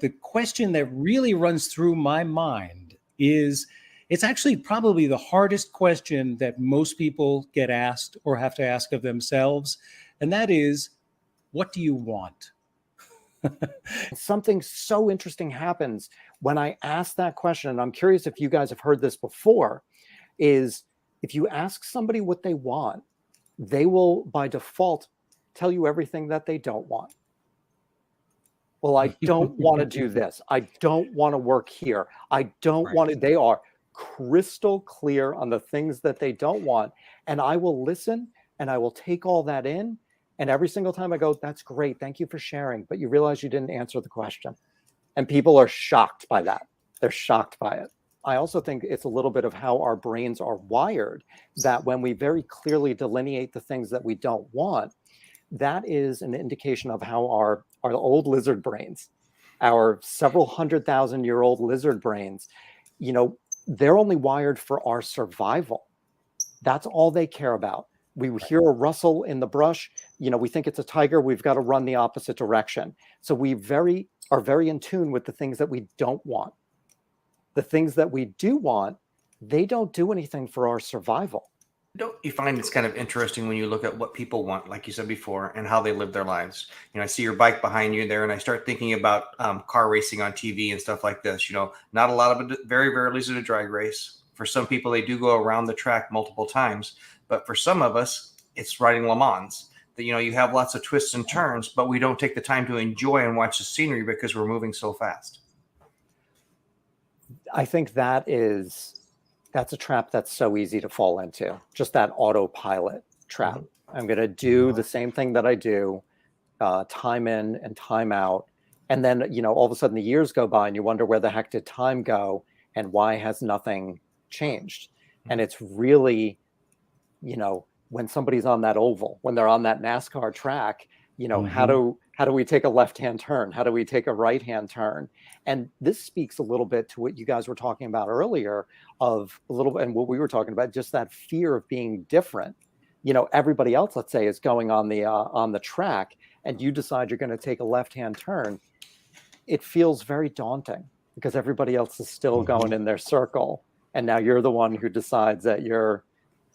The question that really runs through my mind is, it's actually probably the hardest question that most people get asked or have to ask of themselves. And that is, what do you want? Something so interesting happens when I ask that question, and I'm curious if you guys have heard this before, is if you ask somebody what they want, they will by default tell you everything that they don't want. Well, I don't want to do this. I don't want to work here. I don't want to. They are crystal clear on the things that they don't want. And I will listen and I will take all that in. And every single time I go, that's great. Thank you for sharing. But you realize you didn't answer the question. And people are shocked by that. They're shocked by it. I also think it's a little bit of how our brains are wired, that when we very clearly delineate the things that we don't want, that is an indication of how our old lizard brains, our several 100,000-year-old lizard brains, they're only wired for our survival. That's all they care about. We hear a rustle in the brush, we think it's a tiger, we've got to run the opposite direction. So we are very in tune with the things that we don't want. The things that we do want, they don't do anything for our survival. Don't you find it's kind of interesting when you look at what people want, like you said before, and how they live their lives? I see your bike behind you there, and I start thinking about car racing on TV and stuff like this. Not a lot of it, very rarely is it a drag race. For some people, they do go around the track multiple times, but for some of us, it's riding Le Mans. That you have lots of twists and turns, but we don't take the time to enjoy and watch the scenery because we're moving so fast. I think that's a trap that's so easy to fall into, just that autopilot trap. I'm going to do the same thing that I do, time in and time out. And then, all of a sudden the years go by and you wonder where the heck did time go and why has nothing changed? And it's really, when somebody's on that oval, when they're on that NASCAR track, how do we take a left-hand turn? How do we take a right-hand turn? And this speaks a little bit to what you guys were talking about earlier and what we were talking about, just that fear of being different. Everybody else, let's say, is going on the track and you decide you're going to take a left-hand turn. It feels very daunting because everybody else is still going in their circle. And now you're the one who decides that you're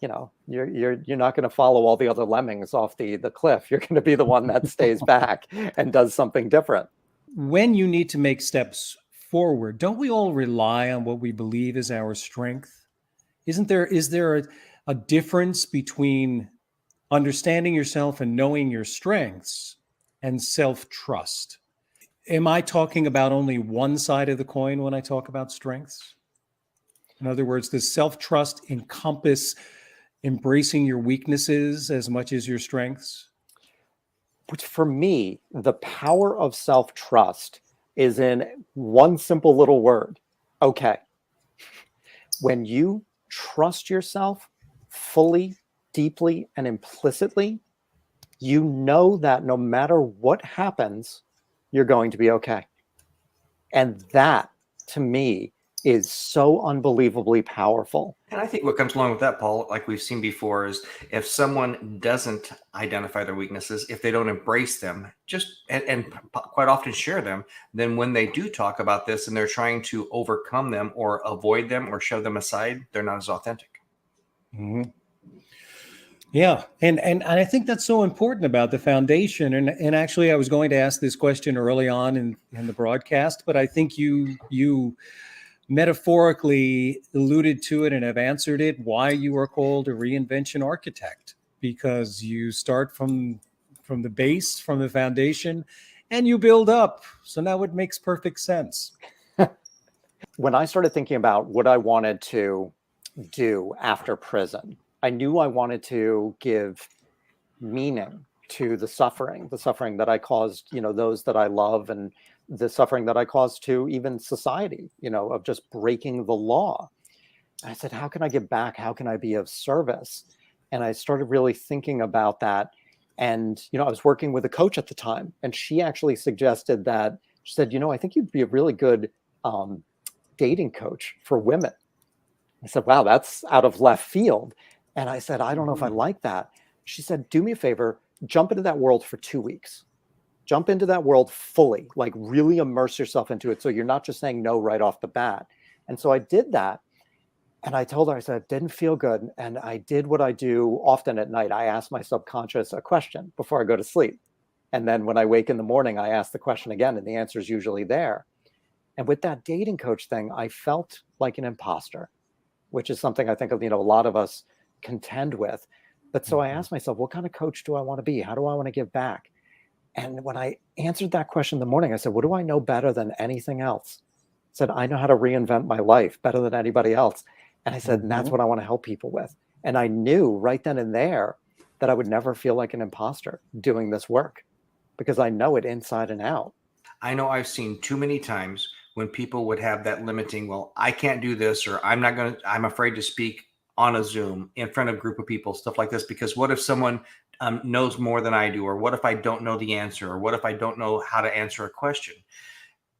not going to follow all the other lemmings off the cliff. You're going to be the one that stays back and does something different. When you need to make steps forward, don't we all rely on what we believe is our strength? Is there a difference between understanding yourself and knowing your strengths and self-trust? Am I talking about only one side of the coin when I talk about strengths? In other words, does self-trust encompass embracing your weaknesses as much as your strengths? Which for me, the power of self-trust is in one simple little word. Okay. When you trust yourself fully, deeply, and implicitly, you know that no matter what happens, you're going to be okay. And that, to me, is so unbelievably powerful. And I think what comes along with that, Paul, like we've seen before, is if someone doesn't identify their weaknesses, if they don't embrace them, and quite often share them, then when they do talk about this and they're trying to overcome them or avoid them or shove them aside, they're not as authentic. Mm-hmm. Yeah. And I think that's so important about the foundation. And actually, I was going to ask this question early on in the broadcast, but I think you metaphorically alluded to it and have answered it, why you are called a reinvention architect, because you start from the base, from the foundation, and you build up. So now it makes perfect sense. When I started thinking about what I wanted to do after prison, I knew I wanted to give meaning to the suffering that I caused, those that I love, and the suffering that I caused to even society, of just breaking the law. I said, how can I give back? How can I be of service? And I started really thinking about that. And, I was working with a coach at the time, and she actually suggested that, she said, I think you'd be a really good dating coach for women. I said, wow, that's out of left field. And I said, I don't know if I like that. She said, do me a favor, jump into that world for 2 weeks. Jump into that world fully, like really immerse yourself into it. So you're not just saying no right off the bat. And so I did that. And I told her, I said, it didn't feel good. And I did what I do often at night. I ask my subconscious a question before I go to sleep. And then when I wake in the morning, I ask the question again, and the answer is usually there. And with that dating coach thing, I felt like an imposter, which is something I think, a lot of us contend with. But so I asked myself, what kind of coach do I want to be? How do I want to give back? And when I answered that question in the morning, I said, what do I know better than anything else? I said, I know how to reinvent my life better than anybody else. And I said, and that's what I want to help people with. And I knew right then and there that I would never feel like an imposter doing this work because I know it inside and out. I know I've seen too many times when people would have that limiting, well, I can't do this, or I'm afraid to speak on a Zoom in front of a group of people, stuff like this, because what if someone knows more than I do? Or what if I don't know the answer? Or what if I don't know how to answer a question?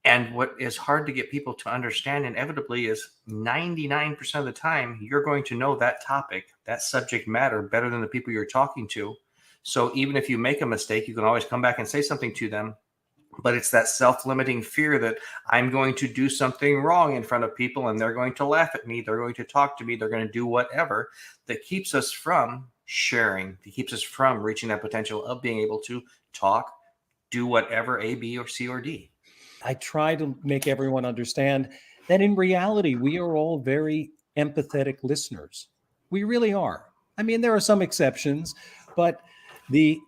And what is hard to get people to understand inevitably is 99% of the time, you're going to know that topic, that subject matter better than the people you're talking to. So even if you make a mistake, you can always come back and say something to them. But it's that self-limiting fear that I'm going to do something wrong in front of people and they're going to laugh at me. They're going to talk to me. They're going to do whatever that keeps us from sharing. It keeps us from reaching that potential of being able to talk, do whatever, A, B, or C, or D. I try to make everyone understand that in reality, we are all very empathetic listeners. We really are. I mean, there are some exceptions, but the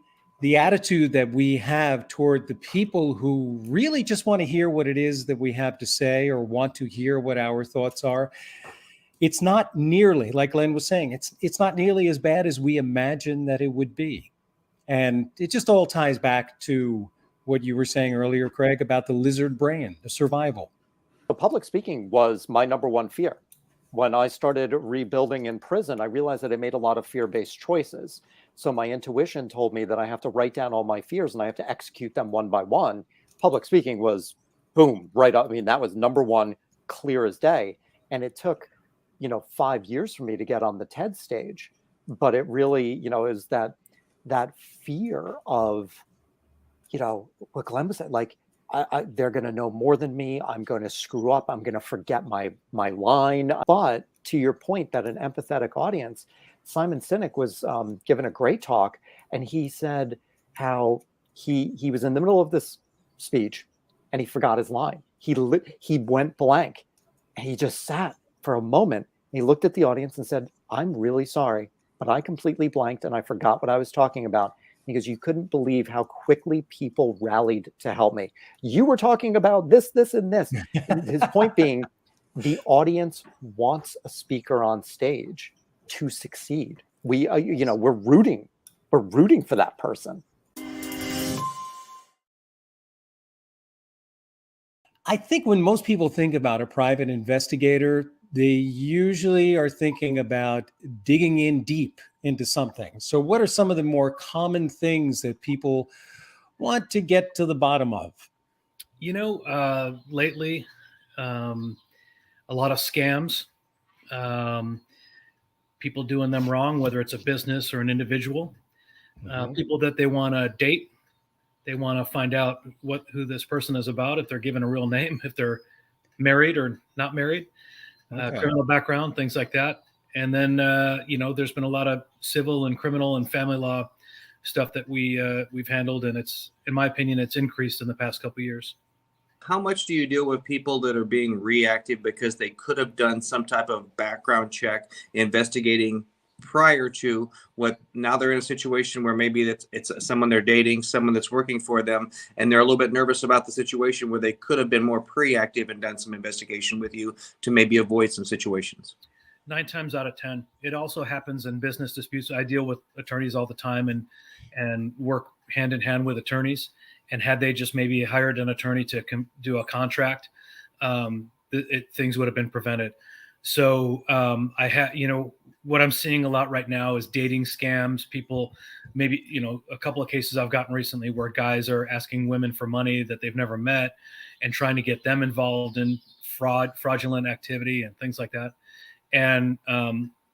attitude that we have toward the people who really just want to hear what it is that we have to say or want to hear what our thoughts are, it's not nearly, like Glenn was saying, it's not nearly as bad as we imagine that it would be. And it just all ties back to what you were saying earlier, Craig, about the lizard brain, the survival. So public speaking was my number one fear. When I started rebuilding in prison, I realized that I made a lot of fear-based choices. So my intuition told me that I have to write down all my fears and I have to execute them one by one. Public speaking was boom, right up. I mean, that was number one, clear as day. And it took, 5 years for me to get on the TED stage. But it really, is that fear of, what Glenn was saying, like, they're going to know more than me. I'm going to screw up. I'm going to forget my line. But to your point, that an empathetic audience, Simon Sinek was given a great talk, and he said how he was in the middle of this speech, and he forgot his line. He went blank, and he just sat for a moment. And he looked at the audience and said, "I'm really sorry, but I completely blanked, and I forgot what I was talking about." Because you couldn't believe how quickly people rallied to help me. You were talking about this, and this. And his point being, the audience wants a speaker on stage to succeed. We're rooting for that person. I think when most people think about a private investigator, they usually are thinking about digging in deep into something. So what are some of the more common things that people want to get to the bottom of? Lately, a lot of scams, people doing them wrong, whether it's a business or an individual, people that they want to date. They want to find out who this person is about, if they're given a real name, if they're married or not married, criminal background, things like that. And then, there's been a lot of civil and criminal and family law stuff that we've handled. And it's, in my opinion, it's increased in the past couple of years. How much do you deal with people that are being reactive because they could have done some type of background check investigating prior to what? Now they're in a situation where maybe it's someone they're dating, someone that's working for them, and they're a little bit nervous about the situation where they could have been more proactive and done some investigation with you to maybe avoid some situations. 9 times out of 10. It also happens in business disputes. I deal with attorneys all the time and work hand in hand with attorneys. And had they just maybe hired an attorney to do a contract, things would have been prevented. So what I'm seeing a lot right now is dating scams. People, maybe, a couple of cases I've gotten recently where guys are asking women for money that they've never met and trying to get them involved in fraudulent activity and things like that. And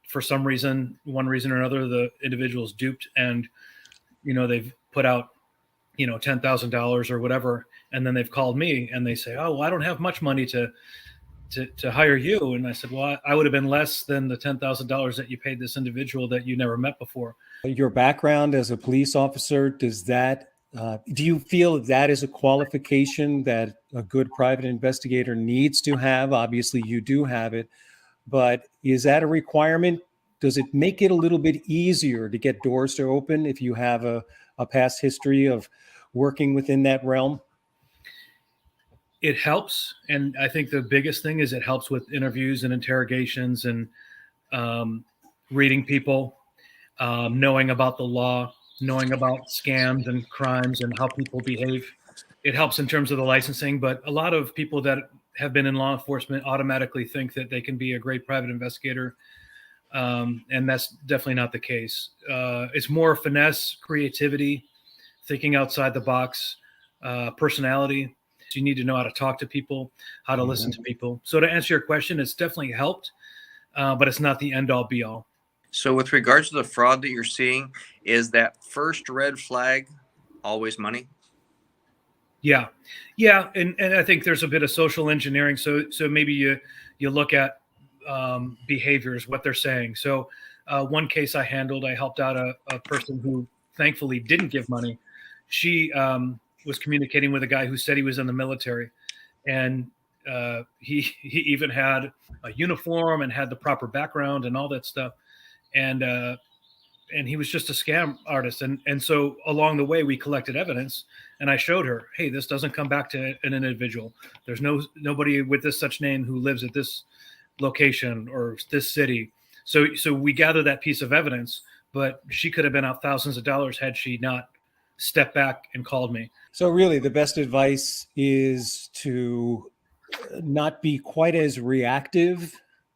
for some reason, one reason or another, the individual's duped and, they've put out $10,000 or whatever. And then they've called me and they say, oh, well, I don't have much money to hire you. And I said, well, I would have been less than the $10,000 that you paid this individual that you never met before. Your background as a police officer, does that, do you feel that is a qualification that a good private investigator needs to have? Obviously, you do have it, but is that a requirement? Does it make it a little bit easier to get doors to open if you have a past history of working within that realm? It helps. And I think the biggest thing is it helps with interviews and interrogations and reading people, knowing about the law, knowing about scams and crimes and how people behave. It helps in terms of the licensing, but a lot of people that have been in law enforcement automatically think that they can be a great private investigator. And that's definitely not the case. It's more finesse, creativity, thinking outside the box, personality. So you need to know how to talk to people, how to listen to people. So to answer your question, it's definitely helped, but it's not the end all be all. So with regards to the fraud that you're seeing, is that first red flag always money? Yeah. And I think there's a bit of social engineering. So maybe you look at behaviors, what they're saying. So one case I handled, I helped out a person who thankfully didn't give money. She was communicating with a guy who said he was in the military, and he even had a uniform and had the proper background and all that stuff. And he was just a scam artist. And so along the way, we collected evidence, and I showed her, hey, this doesn't come back to an individual. There's nobody with this such name who lives at this location or this city. So we gather that piece of evidence, but she could have been out thousands of dollars had she not stepped back and called me. So really the best advice is to not be quite as reactive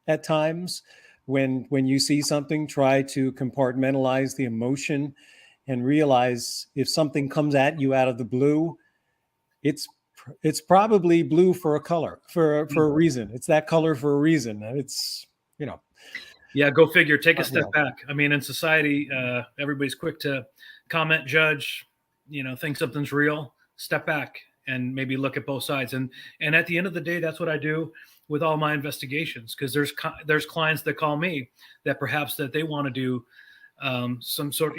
at times. When you see something, try to compartmentalize the emotion and realize if something comes at you out of the blue, it's probably blue for a reason. It's that color for a reason. It's, Yeah, go figure. Take a step back. I mean, in society, everybody's quick to comment, judge, think something's real. Step back and maybe look at both sides. And at the end of the day, that's what I do with all my investigations, because there's clients that call me that perhaps that they want to do some sort,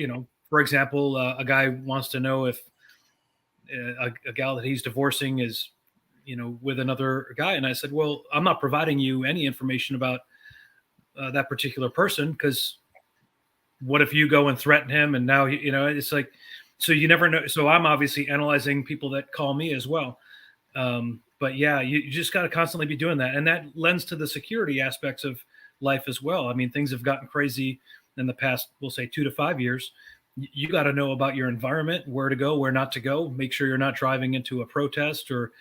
for example, a guy wants to know if a gal that he's divorcing is, with another guy. And I said, well, I'm not providing you any information about that particular person, because what if you go and threaten him? And now, it's like, so you never know. So I'm obviously analyzing people that call me as well. But yeah, you just got to constantly be doing that. And that lends to the security aspects of life as well. I mean, things have gotten crazy in the past, we'll say 2 to 5 years. You got to know about your environment, where to go, where not to go. Make sure you're not driving into a protest or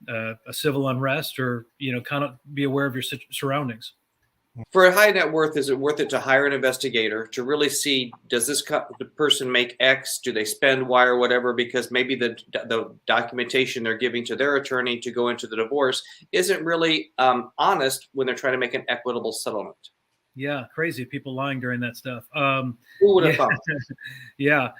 a civil unrest, or, kind of be aware of your surroundings. For a high net worth, is it worth it to hire an investigator to really see, does the person make X? Do they spend Y or whatever? Because maybe the documentation they're giving to their attorney to go into the divorce isn't really honest when they're trying to make an equitable settlement. Yeah, crazy people lying during that stuff. Who would have thought? Yeah.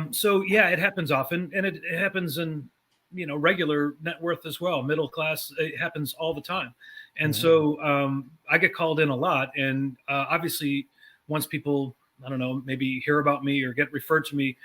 So yeah, it happens often, and it happens in regular net worth as well, middle class. It happens all the time. And so I get called in a lot. And obviously, once people, I don't know, maybe hear about me or get referred to me,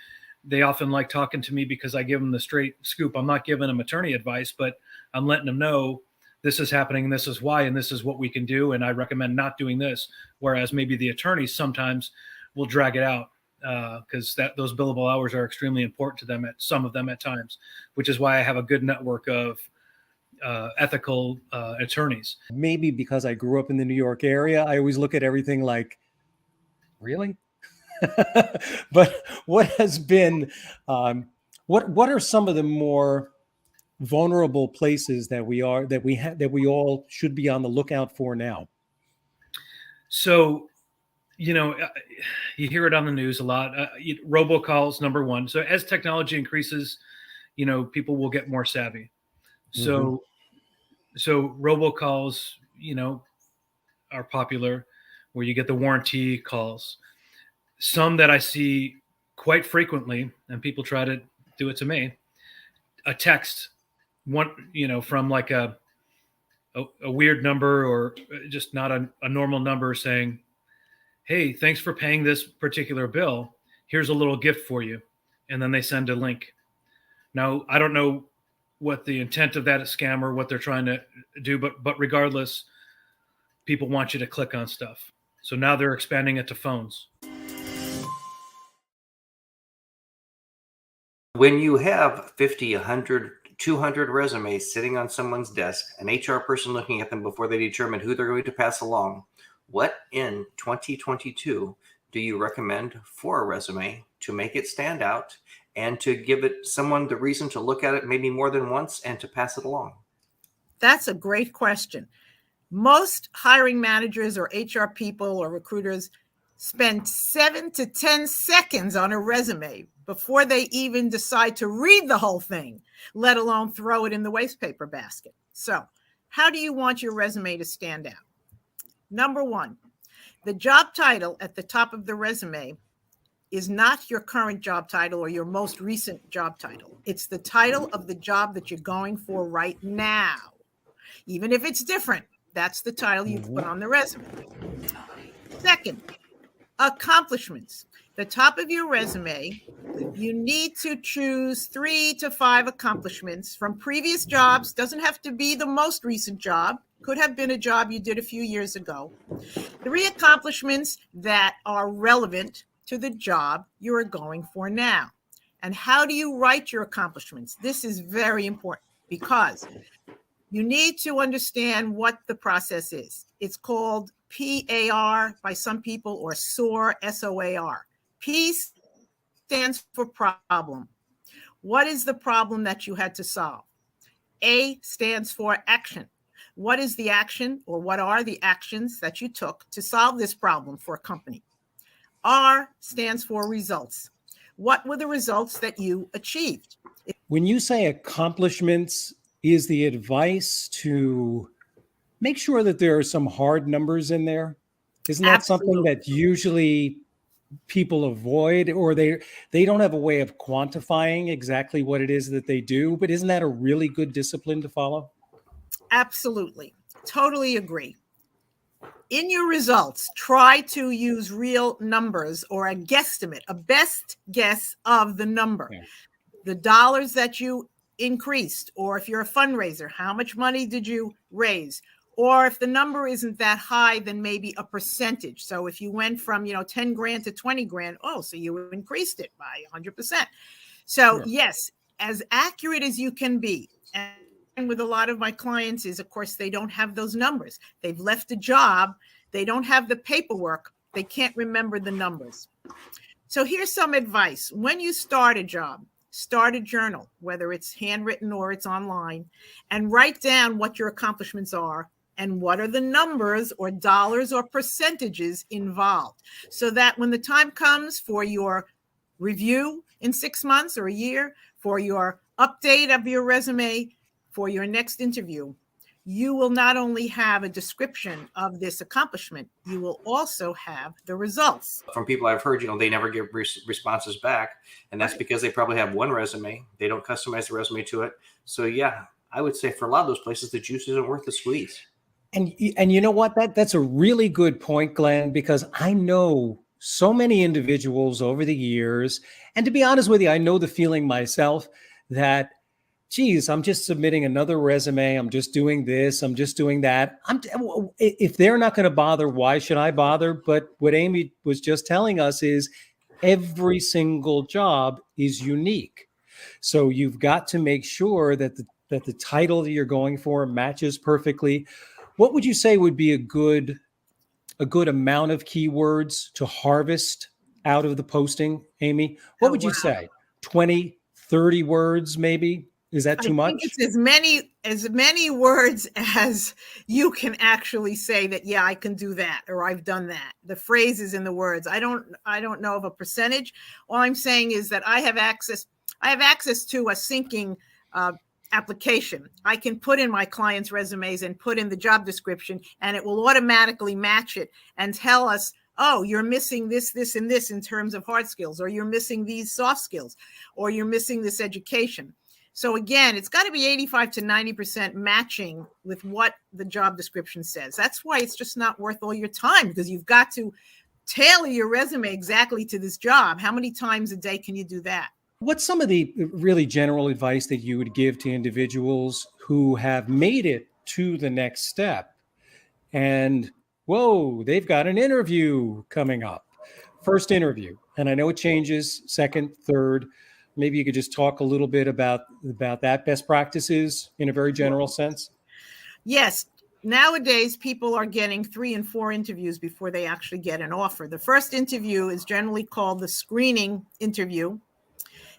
they often like talking to me because I give them the straight scoop. I'm not giving them attorney advice, but I'm letting them know this is happening and this is why, and this is what we can do. And I recommend not doing this. Whereas maybe the attorneys sometimes will drag it out because those billable hours are extremely important to them, some of them at times, which is why I have a good network of ethical attorneys. Maybe because I grew up in the New York area, I always look at everything like, really? But what has been, what are some of the more vulnerable places that we all should be on the lookout for now? So, you hear it on the news a lot. Robocalls, number one. So as technology increases, people will get more savvy. So robocalls, are popular, where you get the warranty calls. Some that I see quite frequently, and people try to do it to me, a text, from like a weird number or just not a normal number saying, hey, thanks for paying this particular bill. Here's a little gift for you. And then they send a link. Now, I don't know what the intent of that scam or what they're trying to do, but regardless, people want you to click on stuff. So now they're expanding it to phones. When you have 50, 100, 200 resumes sitting on someone's desk, an HR person looking at them before they determine who they're going to pass along, what in 2022 do you recommend for a resume to make it stand out and to give it someone the reason to look at it maybe more than once and to pass it along? That's a great question. Most hiring managers or HR people or recruiters spend 7 to 10 seconds on a resume before they even decide to read the whole thing, let alone throw it in the waste paper basket. So, how do you want your resume to stand out? Number one, the job title at the top of the resume is not your current job title or your most recent job title. It's the title of the job that you're going for right now. Even if it's different, that's the title you put on the resume. Second, accomplishments. The top of your resume, you need to choose 3 to 5 accomplishments from previous jobs. Doesn't have to be the most recent job. Could have been a job you did a few years ago. 3 accomplishments that are relevant to the job you are going for now. And how do you write your accomplishments? This is very important because you need to understand what the process is. It's called PAR by some people, or SOAR, SOAR. P stands for problem. What is the problem that you had to solve? A stands for action. What is the action, or what are the actions that you took to solve this problem for a company? R stands for results. What were the results that you achieved? When you say accomplishments, is the advice to make sure that there are some hard numbers in there? Isn't that something Absolutely. that usually people avoid, or they don't have a way of quantifying exactly what it is that they do? But isn't that a really good discipline to follow? Absolutely. Totally agree. In your results, try to use real numbers or a guesstimate, a best guess of the number. Yeah. The dollars that you increased, or if you're a fundraiser, how much money did you raise? Or if the number isn't that high, then maybe a percentage. So if you went from, 10 grand to 20 grand, so you increased it by 100%. So yes, as accurate as you can be. And with a lot of my clients is, of course, they don't have those numbers. They've left a job. They don't have the paperwork. They can't remember the numbers. So here's some advice. When you start a job, start a journal, whether it's handwritten or it's online, and write down what your accomplishments are and what are the numbers or dollars or percentages involved, so that when the time comes for your review in 6 months or a year, for your update of your resume, for your next interview, you will not only have a description of this accomplishment, you will also have the results. From people I've heard, they never give responses back. And that's because they probably have one resume. They don't customize the resume to it. So yeah, I would say for a lot of those places, the juice isn't worth the squeeze. And you know what? That's a really good point, Glenn, because I know so many individuals over the years, and to be honest with you, I know the feeling myself that, geez, I'm just submitting another resume. I'm just doing this. I'm just doing that. If they're not going to bother, why should I bother? But what Amy was just telling us is every single job is unique. So you've got to make sure that the title that you're going for matches perfectly. What would you say would be a good amount of keywords to harvest out of the posting, Amy? What would you say? 20, 30 words, maybe? Is that too much? I think it's as many words as you can actually say that, yeah, I can do that, or I've done that. The phrases in the words. I don't know of a percentage. All I'm saying is that I have access to a syncing application. I can put in my clients' resumes and put in the job description, and it will automatically match it and tell us oh, you're missing this, this, and this in terms of hard skills, or you're missing these soft skills, or you're missing this education. So again, it's got to be 85 to 90% matching with what the job description says. That's why it's just not worth all your time, because you've got to tailor your resume exactly to this job. How many times a day can you do that? What's some of the really general advice that you would give to individuals who have made it to the next step and, whoa, they've got an interview coming up? First interview, and I know it changes, second, third. Maybe you could just talk a little bit about that, best practices in a very general sense. Yes. Nowadays, people are getting 3 and 4 interviews before they actually get an offer. The first interview is generally called the screening interview.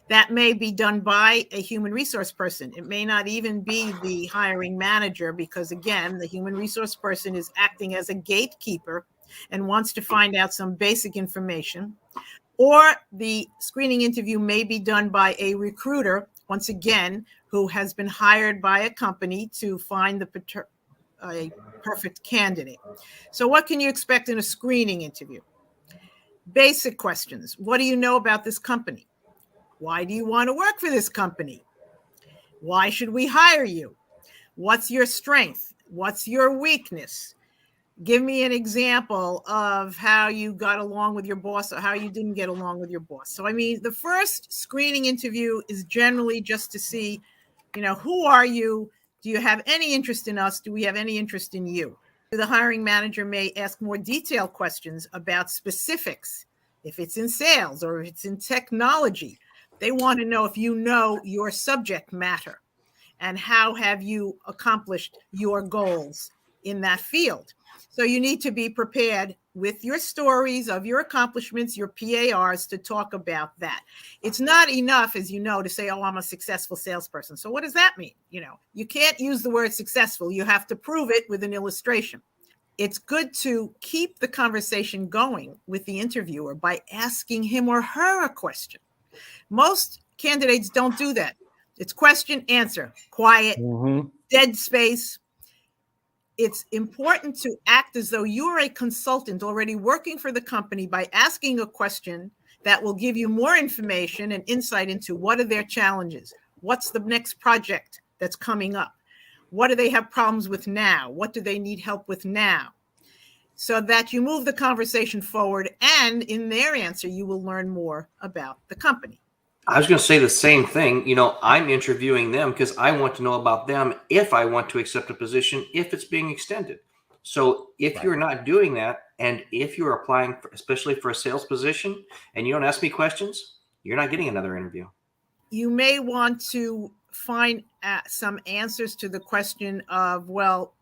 That may be done by a human resource person. It may not even be the hiring manager, because again, the human resource person is acting as a gatekeeper and wants to find out some basic information. Or the screening interview may be done by a recruiter, once again, who has been hired by a company to find a perfect candidate. So what can you expect in a screening interview? Basic questions. What do you know about this company? Why do you want to work for this company? Why should we hire you? What's your strength? What's your weakness? Give me an example of how you got along with your boss or how you didn't get along with your boss. So, I mean, the first screening interview is generally just to see, who are you? Do you have any interest in us? Do we have any interest in you? The hiring manager may ask more detailed questions about specifics. If it's in sales or if it's in technology, they want to know if you know your subject matter and how have you accomplished your goals in that field. So you need to be prepared with your stories of your accomplishments, your PARs, to talk about that. It's not enough, as you know, to say, oh, I'm a successful salesperson. So what does that mean? You can't use the word successful. You have to prove it with an illustration. It's good to keep the conversation going with the interviewer by asking him or her a question. Most candidates don't do that. It's question, answer, quiet, dead space. It's important to act as though you're a consultant already working for the company by asking a question that will give you more information and insight into what are their challenges. What's the next project that's coming up? What do they have problems with now? What do they need help with now? So that you move the conversation forward, and in their answer, you will learn more about the company. I was going to say the same thing. I'm interviewing them because I want to know about them if I want to accept a position, if it's being extended. So if you're not doing that, and if you're applying, especially for a sales position, and you don't ask me questions, you're not getting another interview. You may want to find some answers to the question of, well,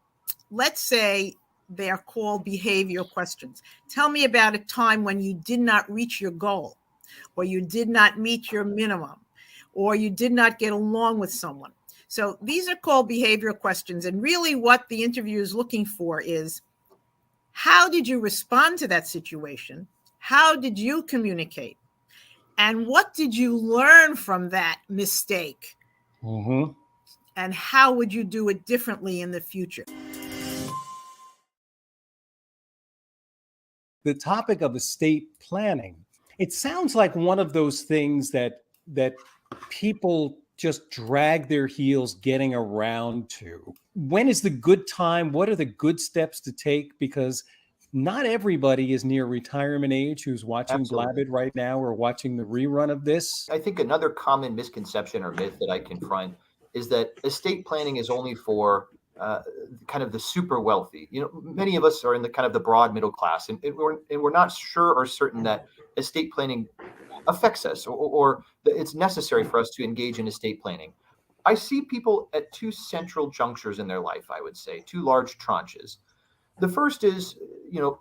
let's say they're called behavioral questions. Tell me about a time when you did not reach your goal, or you did not meet your minimum, or you did not get along with someone. So these are called behavioral questions. And really what the interviewer is looking for is, how did you respond to that situation? How did you communicate? And what did you learn from that mistake? And how would you do it differently in the future? The topic of estate planning, it sounds like one of those things that people just drag their heels getting around to. When is the good time? What are the good steps to take? Because not everybody is near retirement age who's watching Blabbit right now or watching the rerun of this. I think another common misconception or myth that I confront is that estate planning is only for kind of the super wealthy. Many of us are in the kind of the broad middle class, and we're not sure or certain that estate planning affects us or that it's necessary for us to engage in estate planning. I see people at 2 central junctures in their life, I would say, 2 large tranches. The first is,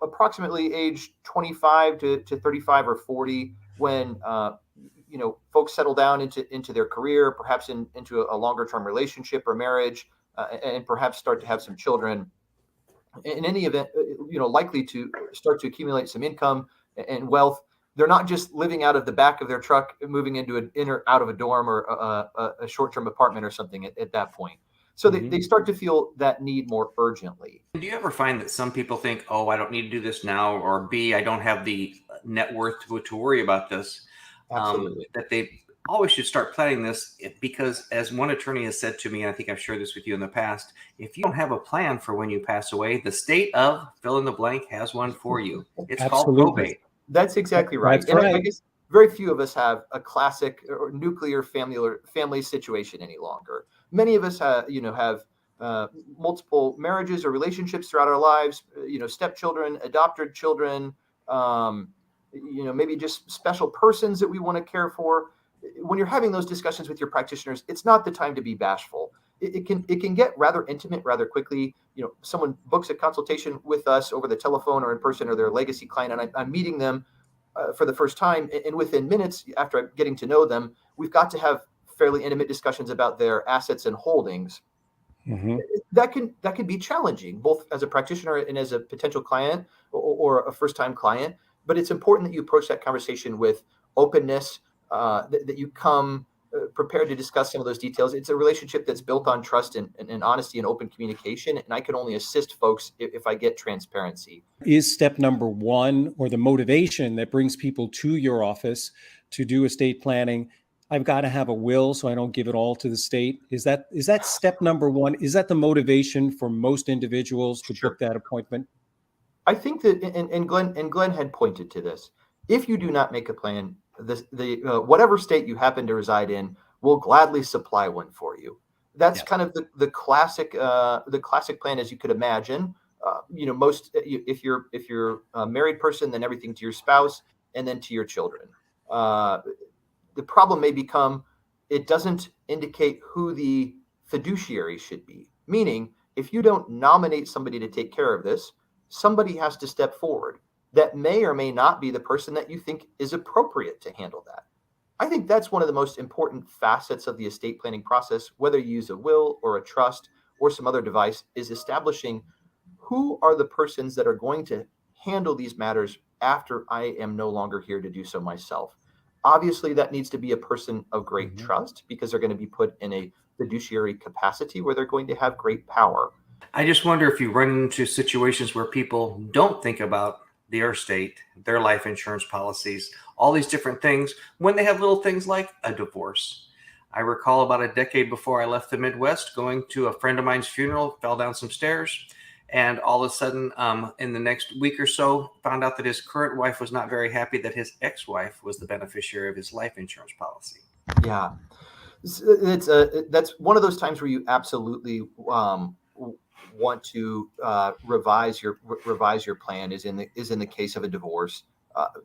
approximately age 25 to 35 or 40, when, folks settle down into their career, perhaps into a longer term relationship or marriage, and perhaps start to have some children. In any event, likely to start to accumulate some income and wealth. They're not just living out of the back of their truck, moving into out of a dorm or a short-term apartment or something at that point. So they start to feel that need more urgently. Do you ever find that some people think, oh, I don't need to do this now, or B, I don't have the net worth to worry about this? Absolutely. That they always should start planning this, because as one attorney has said to me, and I think I've shared this with you in the past, if you don't have a plan for when you pass away, the state of fill in the blank has one for you. It's called probate. That's exactly right. That's right. I guess very few of us have a classic or nuclear family situation any longer. Many of us have multiple marriages or relationships throughout our lives, stepchildren, adopted children, maybe just special persons that we want to care for. When you're having those discussions with your practitioners, it's not the time to be bashful. It can get rather intimate rather quickly. Someone books a consultation with us over the telephone or in person, or their legacy client, and I'm meeting them for the first time, and within minutes after I'm getting to know them, we've got to have fairly intimate discussions about their assets and holdings. Mm-hmm. That can be challenging, both as a practitioner and as a potential client or a first-time client. But it's important that you approach that conversation with openness, that you come prepared to discuss some of those details. It's a relationship that's built on trust and honesty and open communication. And I can only assist folks if I get transparency. Is step number one, or the motivation that brings people to your office to do estate planning, I've got to have a will so I don't give it all to the state? Is that step number one? Is that the motivation for most individuals to book that appointment? I think that, and Glenn had pointed to this. If you do not make a plan, the whatever state you happen to reside in will gladly supply one for you. That's kind of the classic plan as you could imagine. Most if you're a married person, then everything to your spouse and then to your children. The problem may become it doesn't indicate who the fiduciary should be. Meaning, if you don't nominate somebody to take care of this, somebody has to step forward. That may or may not be the person that you think is appropriate to handle that. I think that's one of the most important facets of the estate planning process, whether you use a will or a trust or some other device, is establishing who are the persons that are going to handle these matters after I am no longer here to do so myself. Obviously, that needs to be a person of great trust, because they're going to be put in a fiduciary capacity where they're going to have great power. I just wonder if you run into situations where people don't think about their estate, their life insurance policies, all these different things, when they have little things like a divorce. I recall about a decade before I left the Midwest, going to a friend of mine's funeral, fell down some stairs, and all of a sudden, in the next week or so, found out that his current wife was not very happy that his ex-wife was the beneficiary of his life insurance policy. Yeah, that's one of those times where you absolutely want to revise your plan. Is in the case of a divorce.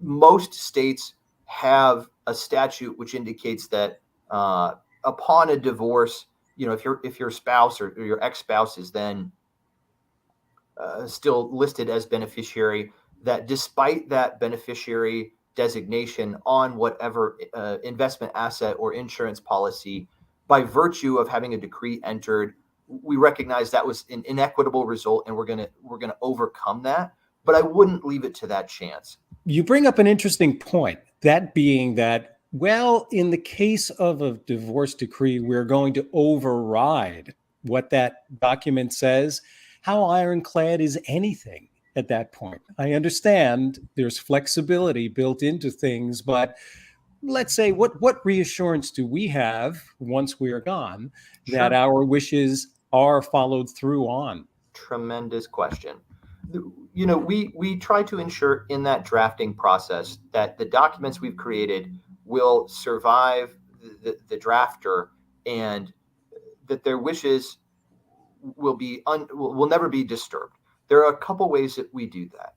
Most states have a statute which indicates that upon a divorce, if your spouse or your ex-spouse is then still listed as beneficiary, that despite that beneficiary designation on whatever investment asset or insurance policy, by virtue of having a decree entered, we recognize that was an inequitable result, and we're gonna overcome that. But I wouldn't leave it to that chance. You bring up an interesting point, that being that, well, in the case of a divorce decree, we're going to override what that document says. How ironclad is anything at that point? I understand there's flexibility built into things, but let's say, what reassurance do we have once we are gone that our wishes are followed through on? Tremendous question. We try to ensure in that drafting process that the documents we've created will survive the drafter, and that their wishes will never be disturbed. There are a couple ways that we do that.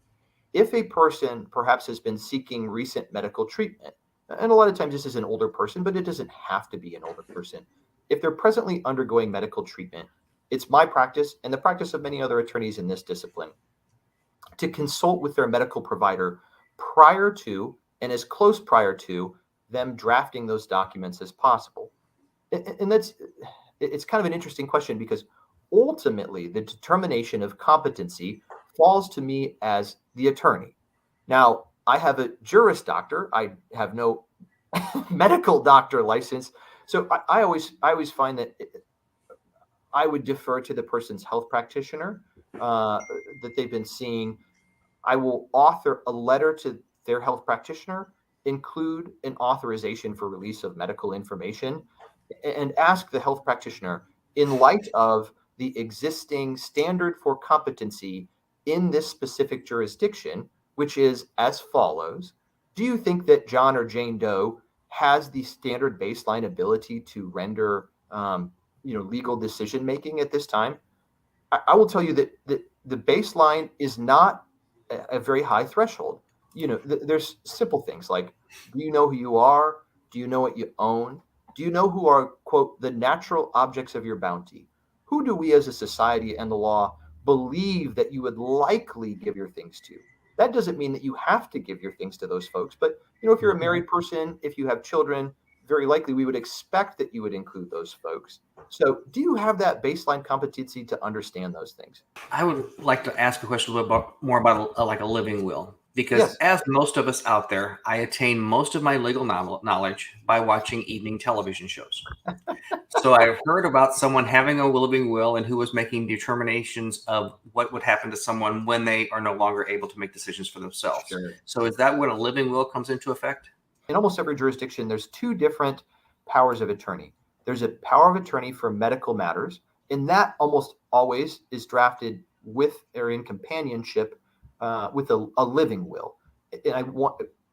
If a person perhaps has been seeking recent medical treatment, and a lot of times this is an older person, but it doesn't have to be an older person. If they're presently undergoing medical treatment, it's my practice and the practice of many other attorneys in this discipline to consult with their medical provider prior to, and as close prior to, them drafting those documents as possible. And it's kind of an interesting question, because ultimately the determination of competency falls to me as the attorney. Now, I have a Juris Doctor. I have no medical doctor license. So I always find that I would defer to the person's health practitioner that they've been seeing. I will author a letter to their health practitioner, include an authorization for release of medical information, and ask the health practitioner, in light of the existing standard for competency in this specific jurisdiction, which is as follows: do you think that John or Jane Doe has the standard baseline ability to render legal decision making at this time? I will tell you that the baseline is not a very high threshold. There's simple things like, do you know who you are? Do you know what you own? Do you know who are, quote, the natural objects of your bounty? Who do we as a society and the law believe that you would likely give your things to? That doesn't mean that you have to give your things to those folks. But, if you're a married person, if you have children, very likely we would expect that you would include those folks. So do you have that baseline competency to understand those things? I would like to ask a question a little bit more about like a living will, because as most of us out there, I attain most of my legal knowledge by watching evening television shows. So I've heard about someone having a living will and who was making determinations of what would happen to someone when they are no longer able to make decisions for themselves. Sure. So is that when a living will comes into effect? In almost every jurisdiction, there's two different powers of attorney. There's a power of attorney for medical matters, and that almost always is drafted with or in companionship with a living will. And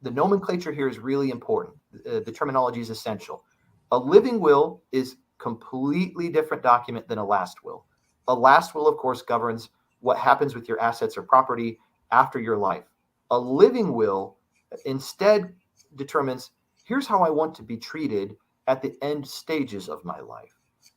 the nomenclature here is really important. The terminology is essential. A living will is completely different document than a last will. A last will, of course, governs what happens with your assets or property after your life. A living will instead determines, here's how I want to be treated at the end stages of my life.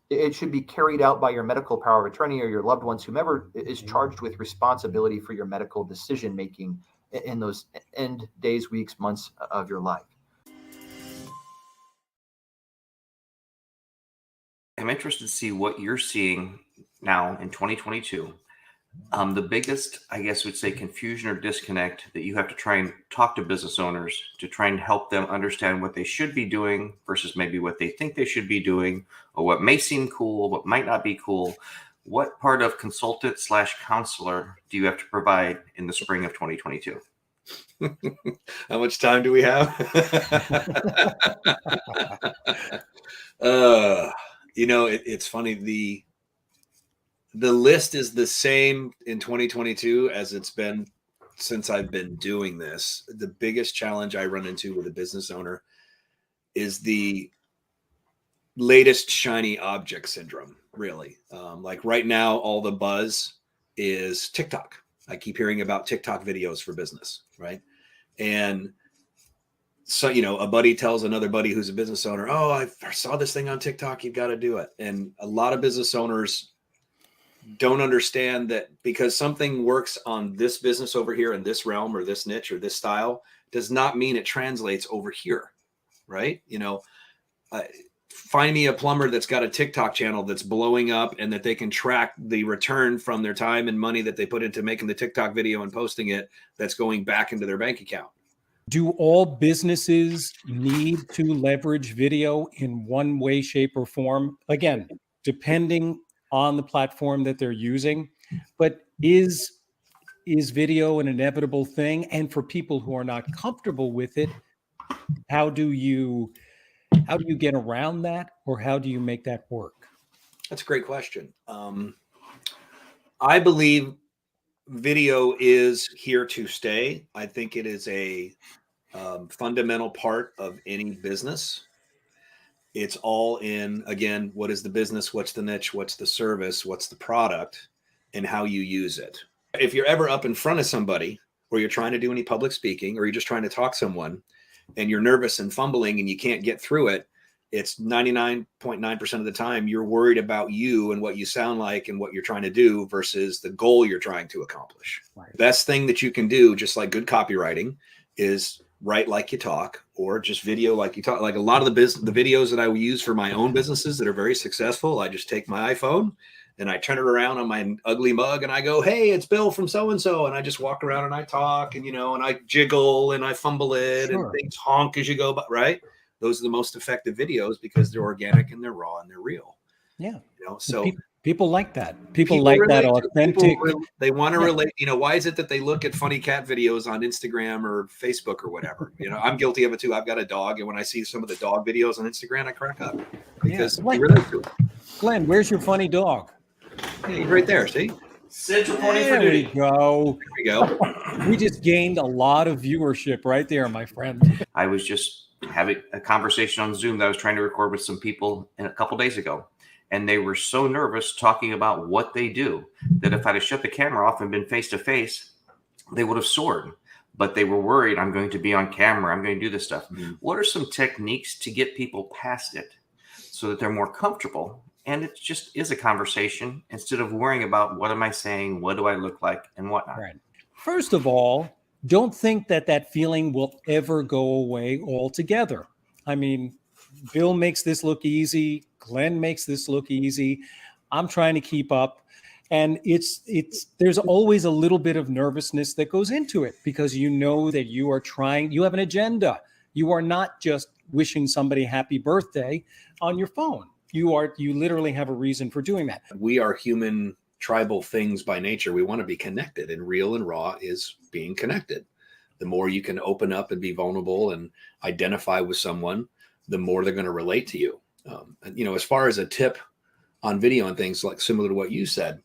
It should be carried out by your medical power of attorney or your loved ones, whomever is charged with responsibility for your medical decision making in those end days, weeks, months of your life. I'm interested to see what you're seeing now in 2022. The biggest, I guess, would say confusion or disconnect that you have to try and talk to business owners to try and help them understand what they should be doing versus maybe what they think they should be doing, or what may seem cool, what might not be cool. What part of consultant/counselor do you have to provide in the spring of 2022? How much time do we have? It's funny. The list is the same in 2022 as it's been since I've been doing this. The biggest challenge I run into with a business owner is the latest shiny object syndrome, really. Like right now, all the buzz is TikTok. I keep hearing about TikTok videos for business, right? And so, a buddy tells another buddy who's a business owner, oh, I saw this thing on TikTok, you've got to do it. And a lot of business owners don't understand that because something works on this business over here in this realm or this niche or this style does not mean it translates over here, right? Find me a plumber that's got a TikTok channel that's blowing up and that they can track the return from their time and money that they put into making the TikTok video and posting it that's going back into their bank account. Do all businesses need to leverage video in one way, shape, or form? Again, depending on the platform that they're using, but is video an inevitable thing? And for people who are not comfortable with it, how do you get around that, or how do you make that work? That's a great question. I believe video is here to stay. I think it is a fundamental part of any business. It's all in, again, what is the business? What's the niche? What's the service? What's the product? And how you use it. If you're ever up in front of somebody, or you're trying to do any public speaking, or you're just trying to talk to someone and you're nervous and fumbling and you can't get through it, it's 99.9% of the time you're worried about you and what you sound like and what you're trying to do versus the goal you're trying to accomplish. Right. Best thing that you can do, just like good copywriting, is write like you talk, or just video like you talk. Like a lot of the videos that I use for my own businesses that are very successful, I just take my iPhone and I turn it around on my ugly mug and I go, hey, it's Bill from so-and-so. And I just walk around and I talk and, and I jiggle and I fumble it and things honk as you go, but right. Those are the most effective videos because they're organic and they're raw and they're real. Yeah. So People like that. People People like that relate to- authentic. they want to Yeah. relate. Why is it that they look at funny cat videos on Instagram or Facebook or whatever? I'm guilty of it too. I've got a dog, and when I see some of the dog videos on Instagram, I crack up because Like- you relate to it. Glenn, where's your funny dog? Yeah, he's right there. See, Sid's reporting for There we duty. go. there we go. We just gained a lot of viewership right there, my friend. I was just having a conversation on Zoom that I was trying to record with some people a couple days ago. And they were so nervous talking about what they do that if I'd have shut the camera off and been face to face, they would have soared. But they were worried, I'm going to be on camera. I'm going to do this stuff. What are some techniques to get people past it so that they're more comfortable? And it just is a conversation instead of worrying about what am I saying? What do I look like and whatnot? Right. First of all, don't think that feeling will ever go away altogether. I mean, Bill makes this look easy. Glenn makes this look easy. I'm trying to keep up. And there's always a little bit of nervousness that goes into it because you know that you have an agenda. You are not just wishing somebody happy birthday on your phone. You literally have a reason for doing that. We are human tribal things by nature. We want to be connected, and real and raw is being connected. The more you can open up and be vulnerable and identify with someone, the more they're going to relate to you. As far as a tip on video and things like similar to what you said,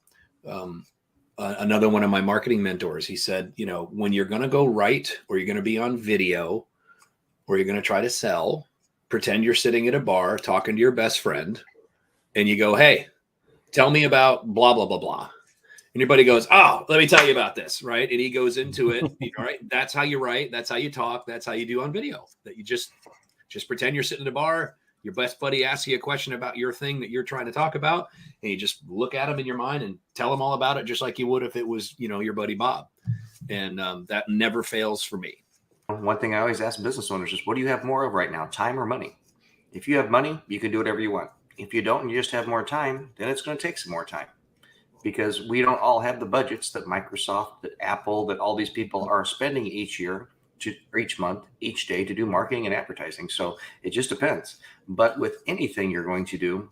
another one of my marketing mentors, he said, when you're going to go right, or you're going to be on video, or you're going to try to sell, pretend you're sitting at a bar talking to your best friend, and you go, hey, tell me about blah, blah, blah, blah. And everybody goes, oh, let me tell you about this, right? And he goes into it, right? That's how you write. That's how you talk. That's how you do on video. That you just pretend you're sitting at a bar. Your best buddy asks you a question about your thing that you're trying to talk about, and you just look at him in your mind and tell him all about it, just like you would if it was, your buddy Bob. And that never fails for me. One thing I always ask business owners is, what do you have more of right now, time or money? If you have money, you can do whatever you want. If you don't and you just have more time, then it's going to take some more time, because we don't all have the budgets that Microsoft, that Apple, that all these people are spending each year, each month, each day to do marketing and advertising. So it just depends. But with anything you're going to do,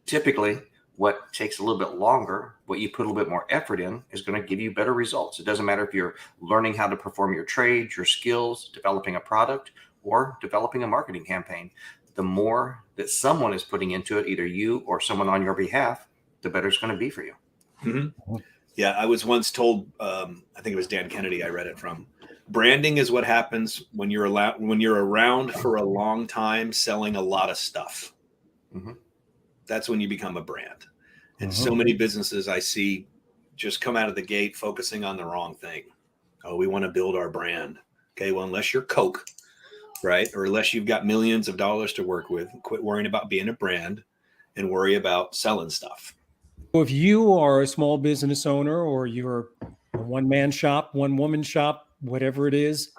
typically what takes a little bit longer, what you put a little bit more effort in, is going to give you better results. It doesn't matter if you're learning how to perform your trade, your skills, developing a product, or developing a marketing campaign. The more that someone is putting into it, either you or someone on your behalf, the better it's going to be for you. Mm-hmm. Yeah, I was once told, I think it was Dan Kennedy I read it from, branding is what happens when you're around for a long time selling a lot of stuff. Mm-hmm. That's when you become a brand. And so many businesses I see just come out of the gate focusing on the wrong thing. Oh, we want to build our brand. Okay, well, unless you're Coke, right? Or unless you've got millions of dollars to work with, quit worrying about being a brand and worry about selling stuff. If you are a small business owner, or you're a one-man shop, one-woman shop, whatever it is,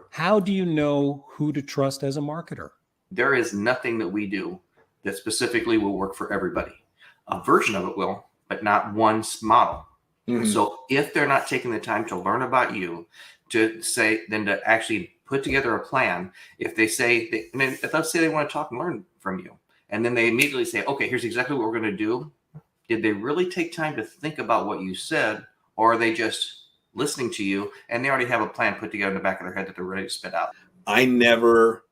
how do you know who to trust as a marketer? There is nothing that we do that specifically will work for everybody. A version of it will, but not one model. Mm-hmm. So if they're not taking the time to learn about you, to actually put together a plan, if they say, let's say they want to talk and learn from you, and then they immediately say, okay, here's exactly what we're going to do. Did they really take time to think about what you said, or are they just listening to you and they already have a plan put together in the back of their head that they're ready to spit out? I never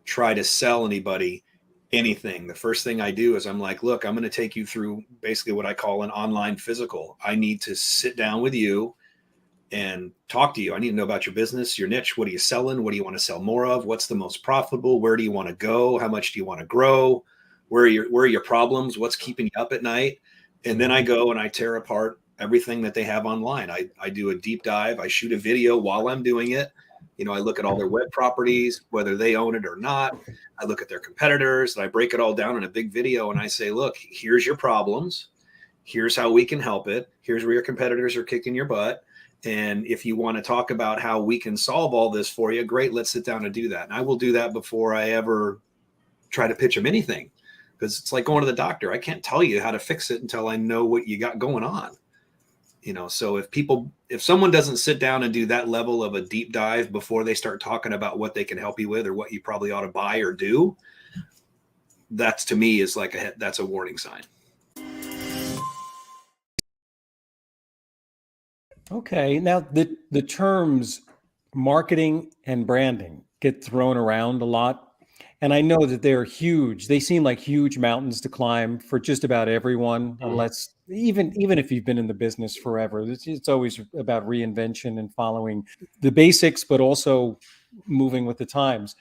try to sell anybody anything. The first thing I do is I'm like, look, I'm going to take you through basically what I call an online physical. I need to sit down with you and talk to you. I need to know about your business, your niche. What are you selling? What do you want to sell more of? What's the most profitable? Where do you want to go? How much do you want to grow? Where are your problems? What's keeping you up at night? And then I go and I tear apart everything that they have online. I do a deep dive. I shoot a video while I'm doing it. I look at all their web properties, whether they own it or not. I look at their competitors, and I break it all down in a big video. And I say, look, here's your problems. Here's how we can help it. Here's where your competitors are kicking your butt. And if you want to talk about how we can solve all this for you, great, let's sit down and do that. And I will do that before I ever try to pitch them anything, because it's like going to the doctor. I can't tell you how to fix it until I know what you got going on. So if someone doesn't sit down and do that level of a deep dive before they start talking about what they can help you with or what you probably ought to buy or do, that's, to me, is like that's a warning sign. Okay. Now the terms marketing and branding get thrown around a lot. And I know that they're huge. They seem like huge mountains to climb for just about everyone, unless even if you've been in the business forever. It's always about reinvention and following the basics, but also moving with the times.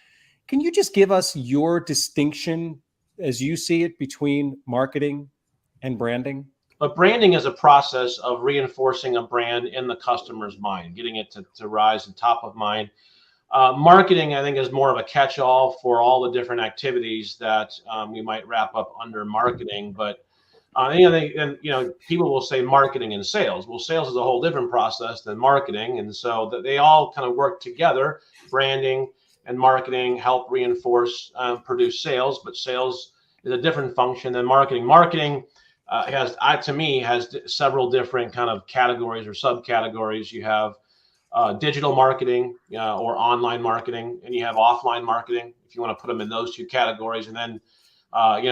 Can you just give us your distinction as you see it between marketing and branding? But branding is a process of reinforcing a brand in the customer's mind, getting it to rise to top of mind. Marketing, I think, is more of a catch-all for all the different activities that we might wrap up under marketing. But and people will say marketing and sales. Well, sales is a whole different process than marketing, and so they all kind of work together. Branding and marketing help reinforce, produce sales, but sales is a different function than marketing. Marketing has several different kind of categories or subcategories. You have digital marketing or online marketing, and you have offline marketing, if you want to put them in those two categories. And then,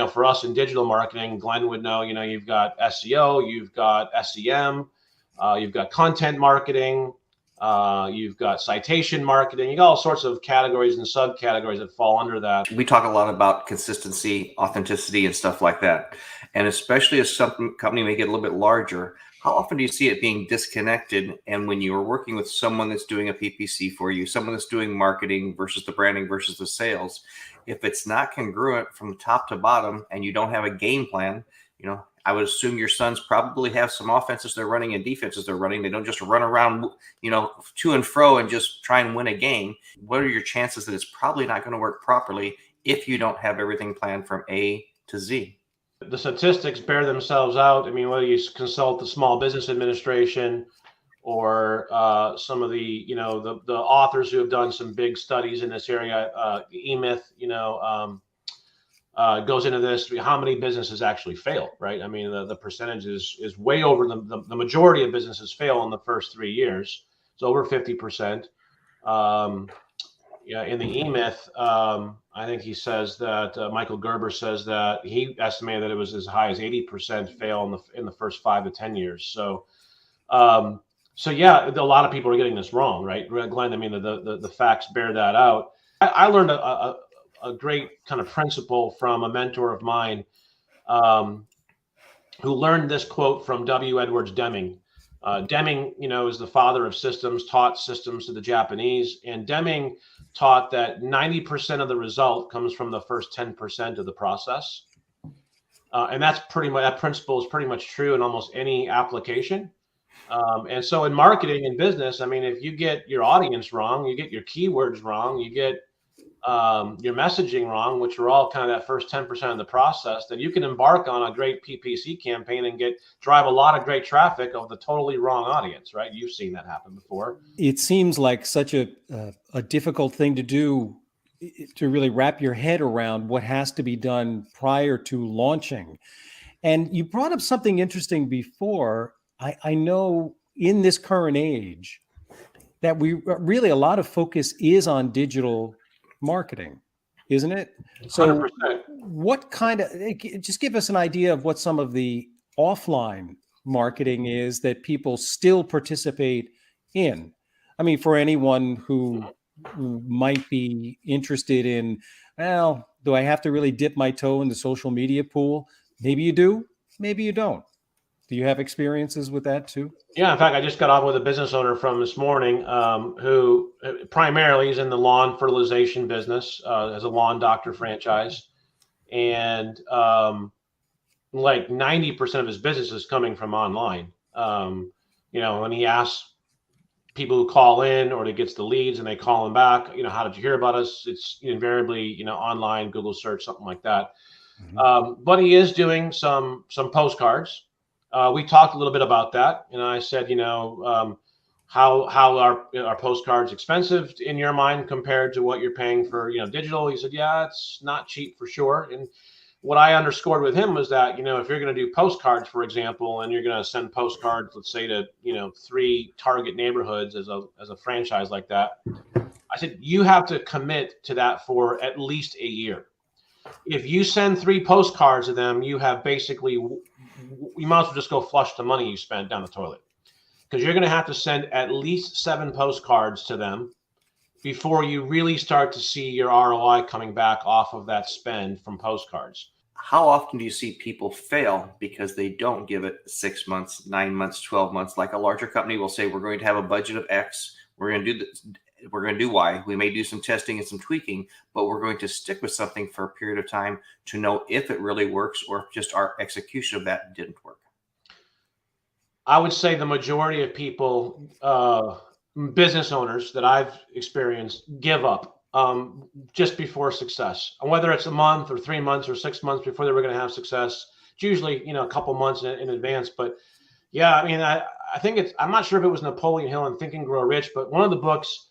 for us in digital marketing, Glenn would know, you've got SEO, you've got SEM, you've got content marketing, you've got citation marketing, you got all sorts of categories and subcategories that fall under that. We talk a lot about consistency, authenticity, and stuff like that. And especially as some company may get a little bit larger, how often do you see it being disconnected? And when you are working with someone that's doing a PPC for you, someone that's doing marketing versus the branding versus the sales, if it's not congruent from top to bottom and you don't have a game plan, I would assume your sons probably have some offenses they're running and defenses they're running. They don't just run around, to and fro and just try and win a game. What are your chances that it's probably not going to work properly if you don't have everything planned from A to Z? The statistics bear themselves out. I mean, whether you consult the Small Business Administration or some of the authors who have done some big studies in this area, E-Myth, goes into this. How many businesses actually fail, right? I mean, the percentage is way over the majority of businesses fail in the first 3 years. It's over 50%. In the E-Myth, I think he says that Michael Gerber says that he estimated that it was as high as 80% fail in the first 5 to 10 years. So yeah, a lot of people are getting this wrong, right, Glenn? I mean, the facts bear that out. I learned a great kind of principle from a mentor of mine who learned this quote from W. Edwards Deming. Deming, is the father of systems, taught systems to the Japanese. And Deming taught that 90% of the result comes from the first 10% of the process. And that principle is pretty much true in almost any application. And so in marketing and business, I mean, if you get your audience wrong, you get your keywords wrong, you get your messaging wrong, which are all kind of that first 10% of the process, then you can embark on a great PPC campaign and drive a lot of great traffic of the totally wrong audience, right? You've seen that happen before. It seems like such a difficult thing to do, to really wrap your head around what has to be done prior to launching. And you brought up something interesting before. I know in this current age that we really, a lot of focus is on digital marketing, isn't it? So 100%. what kind of, just give us an idea of what some of the offline marketing is that people still participate in. I mean, for anyone who might be interested in, well, do I have to really dip my toe in the social media pool? Maybe you do, maybe you don't. Do you have experiences with that too? Yeah, in fact, I just got off with a business owner from this morning who primarily is in the lawn fertilization business, as a lawn doctor franchise. And like 90% of his business is coming from online. When he asks people who call in or he gets the leads and they call him back, how did you hear about us? It's invariably, online, Google search, something like that. Mm-hmm. But he is doing some postcards. We talked a little bit about that, and I said, how are postcards expensive in your mind compared to what you're paying for, digital? He said, yeah, it's not cheap for sure. And what I underscored with him was that, if you're going to do postcards, for example, and you're going to send postcards, let's say to, 3 target neighborhoods as a franchise like that, I said, you have to commit to that for at least a year. If you send 3 postcards to them, you have basically, you might as well just go flush the money you spent down the toilet. because you're going to have to send at least 7 postcards to them before you really start to see your ROI coming back off of that spend from postcards. How often do you see people fail because they don't give it 6 months, 9 months, 12 months? Like a larger company will say, we're going to have a budget of X. We're going to do this. We're going to do Y. We may do some testing and some tweaking, but we're going to stick with something for a period of time to know if it really works or if just our execution of that didn't work. I would say the majority of people, business owners that I've experienced, give up just before success. And whether it's a month or 3 months or 6 months before they were going to have success, it's usually, a couple months in advance. But yeah, I mean, I think I'm not sure if it was Napoleon Hill in Think and Grow Rich, but one of the books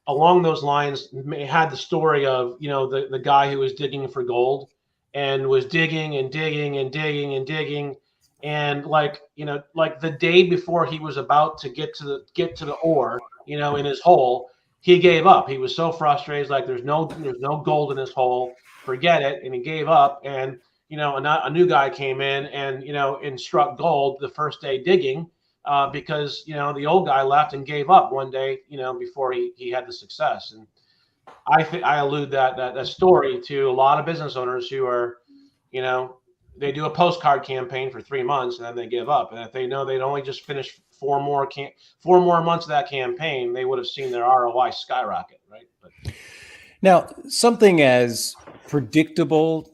along those lines had the story of, the guy who was digging for gold and was digging and digging and digging and digging. And like the day before he was about to get to the ore, in his hole, he gave up. He was so frustrated. He's like, there's no gold in this hole. Forget it. And he gave up. And, a new guy came in and struck gold the first day digging. Because the old guy left and gave up one day, before he had the success. And I allude that story to a lot of business owners who are, they do a postcard campaign for 3 months and then they give up. And if they know they'd only just finished 4 more months of that campaign, they would have seen their ROI skyrocket, right? But now, something as predictable,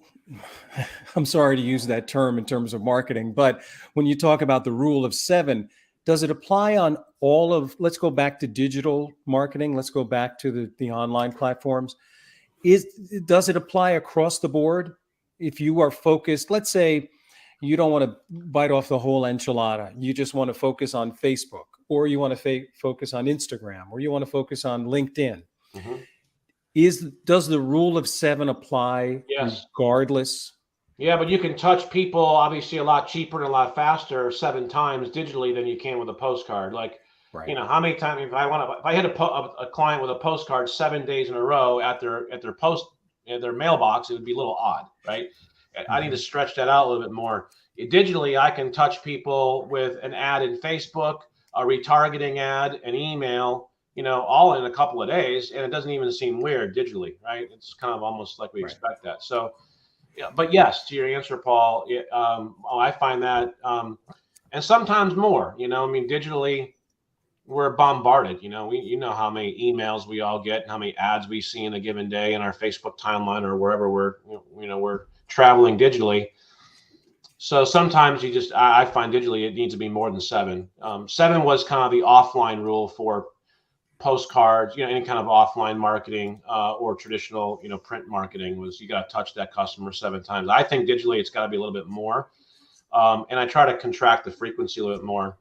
I'm sorry to use that term in terms of marketing, but when you talk about the rule of 7, does it apply on all of, let's go back to digital marketing. Let's go back to the online platforms. Does it apply across the board? If you are focused, let's say you don't want to bite off the whole enchilada. You just want to focus on Facebook, or you want to focus on Instagram, or you want to focus on LinkedIn. mm-hmm. Does the rule of 7 apply regardless? Yeah, but you can touch people obviously a lot cheaper and a lot faster 7 times digitally than you can with a postcard. Like, right. How many times if I hit a client with a postcard 7 days in a row at their their mailbox, it would be a little odd, right? Mm-hmm. I need to stretch that out a little bit more. Digitally, I can touch people with an ad in Facebook, a retargeting ad, an email, all in a couple of days, and it doesn't even seem weird digitally, right? It's kind of almost like we expect that. So, yeah, but yes, to your answer, Paul, I find that, and sometimes more, digitally, we're bombarded. You know how many emails we all get, and how many ads we see in a given day in our Facebook timeline or wherever we're traveling digitally. So sometimes I find digitally it needs to be more than 7. 7 was kind of the offline rule for postcards, any kind of offline marketing or traditional, print marketing was you got to touch that customer 7 times. I think digitally it's got to be a little bit more. And I try to contract the frequency a little bit more.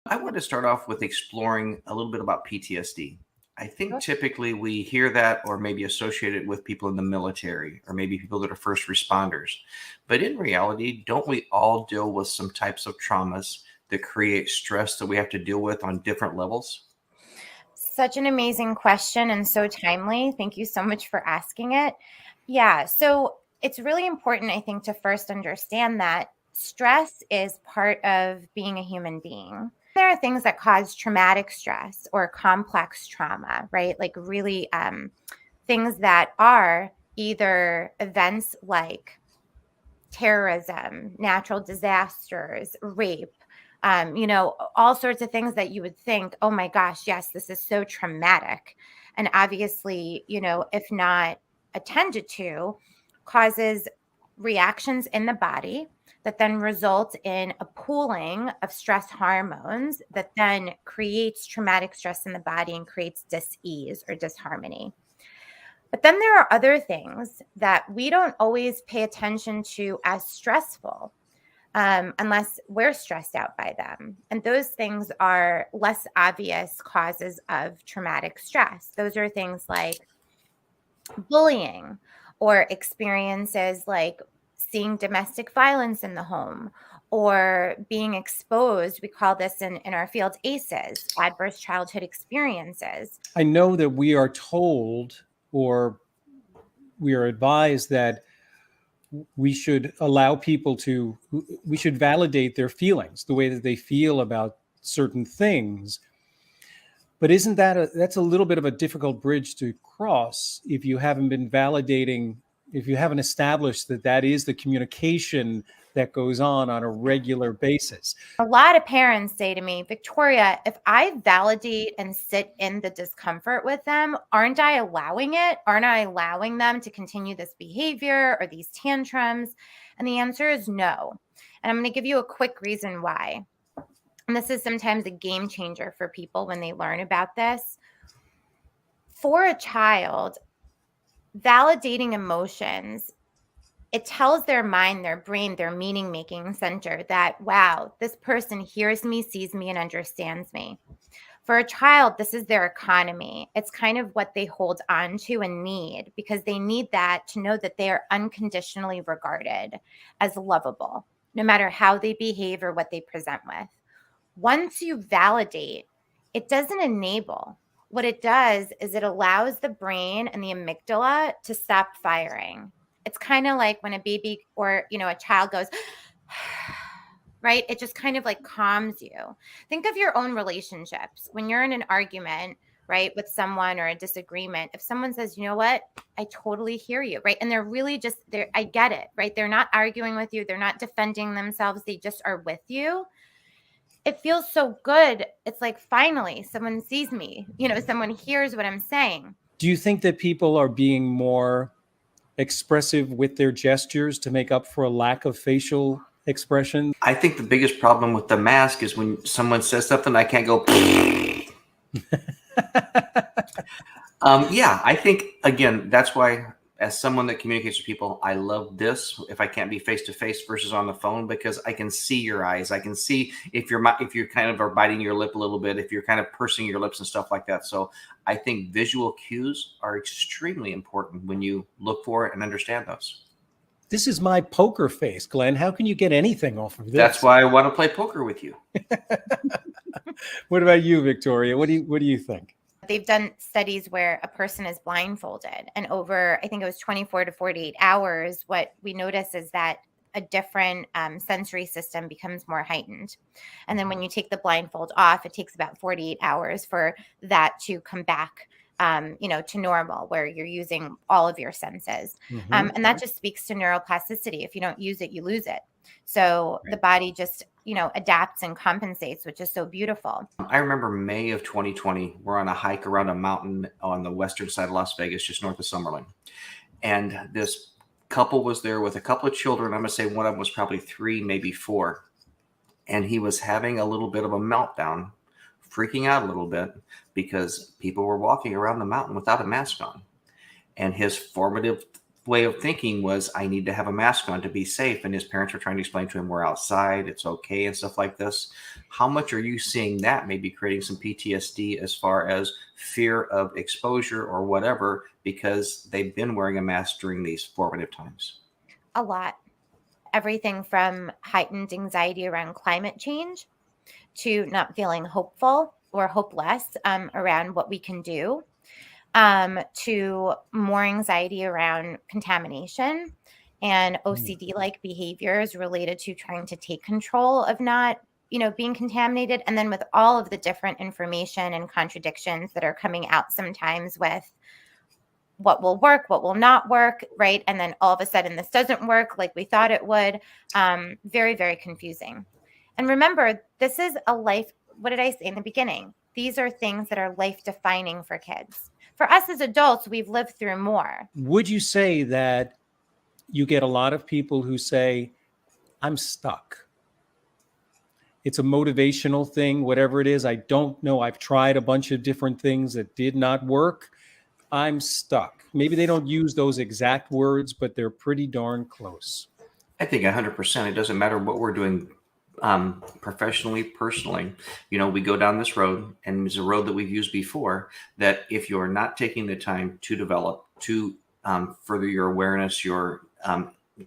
I want to start off with exploring a little bit about PTSD. I think typically we hear that or maybe associate it with people in the military or maybe people that are first responders. But in reality, don't we all deal with some types of traumas that create stress that we have to deal with on different levels? Such an amazing question and so timely. Thank you so much for asking it. Yeah, so it's really important, I think, to first understand that stress is part of being a human being. There are things that cause traumatic stress or complex trauma, right? Like really things that are either events like terrorism, natural disasters, rape, all sorts of things that you would think, oh my gosh, yes, this is so traumatic. And obviously, if not attended to, causes reactions in the body that then result in a pooling of stress hormones that then creates traumatic stress in the body and creates dis-ease or disharmony. But then there are other things that we don't always pay attention to as stressful unless we're stressed out by them. And those things are less obvious causes of traumatic stress. Those are things like bullying or experiences like seeing domestic violence in the home or being exposed. We call this in our field ACEs, adverse childhood experiences. I know that we are told or we are advised that we should allow people to, we should validate their feelings, the way that they feel about certain things. But isn't that that's a little bit of a difficult bridge to cross if you haven't been validating, if you haven't established that that is the communication that goes on a regular basis? A lot of parents say to me, Victoria, if I validate and sit in the discomfort with them, aren't I allowing it? Aren't I allowing them to continue this behavior or these tantrums? And the answer is no. And I'm going to give you a quick reason why. And this is sometimes a game changer for people when they learn about this. For a child, validating emotions, it tells their mind, their brain, their meaning-making center that, wow, this person hears me, sees me, and understands me. For a child, this is their economy. It's kind of what they hold on to and need, because they need that to know that they are unconditionally regarded as lovable, no matter how they behave or what they present with. Once you validate, it doesn't enable. What it does is it allows the brain and the amygdala to stop firing. It's kind of like when a baby or, a child goes, right? It just kind of like calms you. Think of your own relationships. When you're in an argument, right, with someone or a disagreement, if someone says, you know what, I totally hear you, right? And they're really just there. I get it, right? They're not arguing with you. They're not defending themselves. They just are with you. It feels so good. It's like, finally, someone sees me, someone hears what I'm saying. Do you think that people are being more expressive with their gestures to make up for a lack of facial expression? I think the biggest problem with the mask is when someone says something, I can't go. Yeah, I think, again, that's why, as someone that communicates with people, I love this if I can't be face to face versus on the phone, because I can see your eyes. I can see if you're kind of are biting your lip a little bit, if you're kind of pursing your lips and stuff like that. So I think visual cues are extremely important when you look for it and understand those. This is my poker face, Glenn. How can you get anything off of this? That's why I want to play poker with you. What about you, Victoria? What do you think? They've done studies where a person is blindfolded, and over, I think it was 24 to 48 hours, what we notice is that a different sensory system becomes more heightened. And then when you take the blindfold off, it takes about 48 hours for that to come back, to normal, where you're using all of your senses. Mm-hmm. And that just speaks to neuroplasticity. If you don't use it, you lose it. So the body just, adapts and compensates, which is so beautiful. I remember May of 2020, we're on a hike around a mountain on the western side of Las Vegas, just north of Summerlin. And this couple was there with a couple of children. I'm going to say one of them was probably 3, maybe 4. And he was having a little bit of a meltdown, freaking out a little bit because people were walking around the mountain without a mask on. And his formative way of thinking was, I need to have a mask on to be safe. And his parents were trying to explain to him, we're outside, it's okay, and stuff like this. How much are you seeing that maybe creating some PTSD as far as fear of exposure or whatever, because they've been wearing a mask during these formative times? A lot. Everything from heightened anxiety around climate change to not feeling hopeful or hopeless around what we can do, to more anxiety around contamination and OCD-like behaviors related to trying to take control of not, being contaminated. And then with all of the different information and contradictions that are coming out sometimes with what will work, what will not work, right? And then all of a sudden this doesn't work like we thought it would. Very, very confusing. And remember, this is a life, what did I say in the beginning? These are things that are life-defining for kids. For us as adults, we've lived through more. Would you say that you get a lot of people who say, I'm stuck? It's a motivational thing, whatever it is. I don't know. I've tried a bunch of different things that did not work. I'm stuck. Maybe they don't use those exact words, but they're pretty darn close. I think 100%. It doesn't matter what we're doing professionally, personally. We go down this road, and it's a road that we've used before, that if you're not taking the time to develop, to further your awareness, your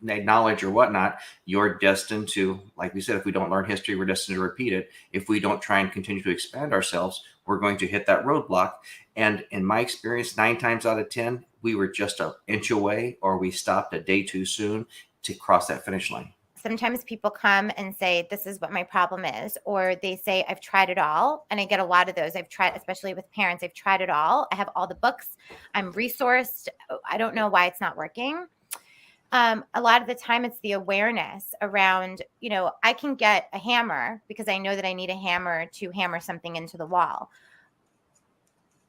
knowledge or whatnot, you're destined to, like we said, if we don't learn history, we're destined to repeat it. If we don't try and continue to expand ourselves, we're going to hit that roadblock. And in my experience, 9 times out of 10, we were just an inch away, or we stopped a day too soon. to cross that finish line. Sometimes people come and say, this is what my problem is, or they say, I've tried it all. And I get a lot of those. I've tried, especially with parents, I've tried it all. I have all the books. I'm resourced. I don't know why it's not working. A lot of the time it's the awareness around, I can get a hammer because I know that I need a hammer to hammer something into the wall.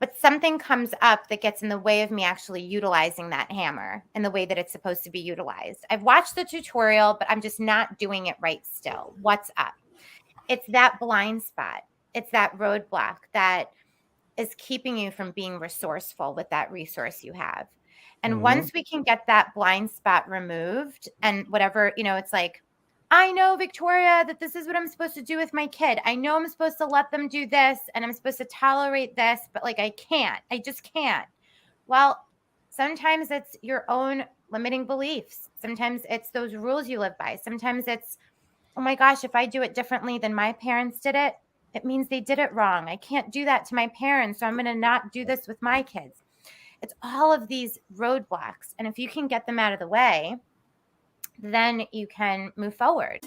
But something comes up that gets in the way of me actually utilizing that hammer in the way that it's supposed to be utilized. I've watched the tutorial, but I'm just not doing it right still. What's up? It's that blind spot. It's that roadblock that is keeping you from being resourceful with that resource you have. And once we can get that blind spot removed and whatever, it's like, I know, Victoria, that this is what I'm supposed to do with my kid. I know I'm supposed to let them do this and I'm supposed to tolerate this, but I can't. I just can't. Well, sometimes it's your own limiting beliefs. Sometimes it's those rules you live by. Sometimes it's, oh my gosh, if I do it differently than my parents did it, it means they did it wrong. I can't do that to my parents, so I'm going to not do this with my kids. It's all of these roadblocks. And if you can get them out of the way, then you can move forward.